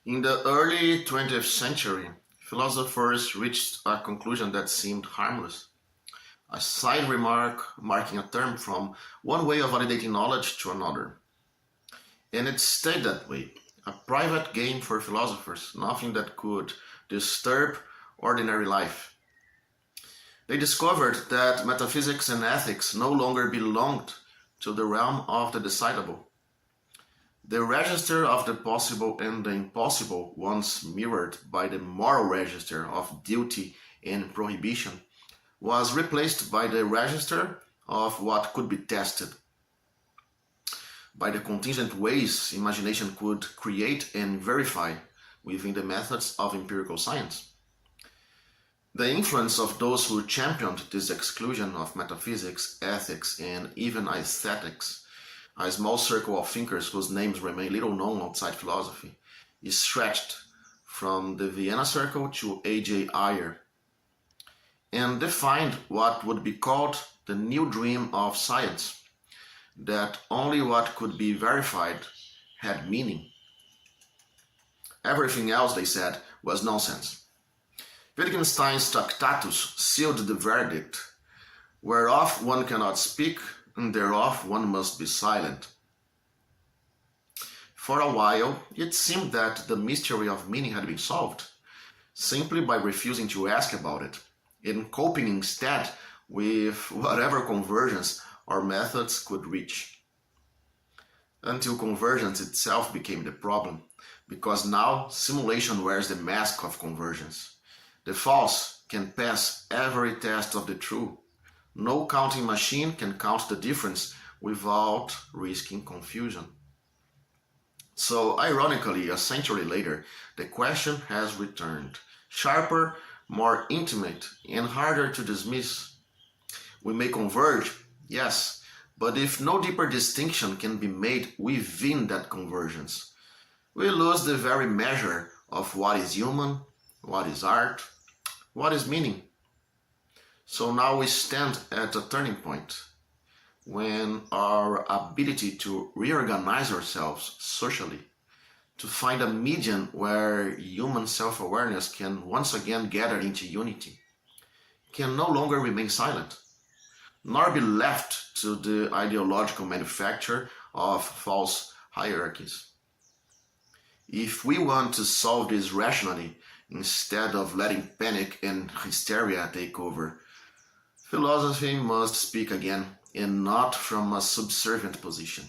In the early 20th century, philosophers reached a conclusion that seemed harmless. A side remark marking a term from one way of validating knowledge to another. And it stayed that way. A private game for philosophers, nothing that could disturb ordinary life. They discovered that metaphysics and ethics no longer belonged to the realm of the decidable. The register of the possible and the impossible, once mirrored by the moral register of duty and prohibition, was replaced by the register of what could be tested, by the contingent ways imagination could create and verify within the methods of empirical science. The influence of those who championed this exclusion of metaphysics, ethics, and even aesthetics, a small circle of thinkers whose names remain little known outside philosophy, is stretched from the Vienna circle to A.J. Ayer, and defined what would be called the new dream of science, that only what could be verified had meaning. Everything else, they said, was nonsense. Wittgenstein's Tractatus sealed the verdict, whereof one cannot speak, and thereof one must be silent. For a while, it seemed that the mystery of meaning had been solved, simply by refusing to ask about it, and coping instead with whatever convergence or methods could reach. Until convergence itself became the problem, because now simulation wears the mask of convergence. The false can pass every test of the true. No counting machine can count the difference without risking confusion. So, ironically, a century later, the question has returned, sharper, more intimate, and harder to dismiss. We may converge, yes, but if no deeper distinction can be made within that convergence, we lose the very measure of what is human, what is art, what is meaning. So now we stand at a turning point when our ability to reorganize ourselves socially, to find a median where human self-awareness can once again gather into unity, can no longer remain silent, nor be left to the ideological manufacture of false hierarchies. If we want to solve this rationally, instead of letting panic and hysteria take over, philosophy must speak again, and not from a subservient position.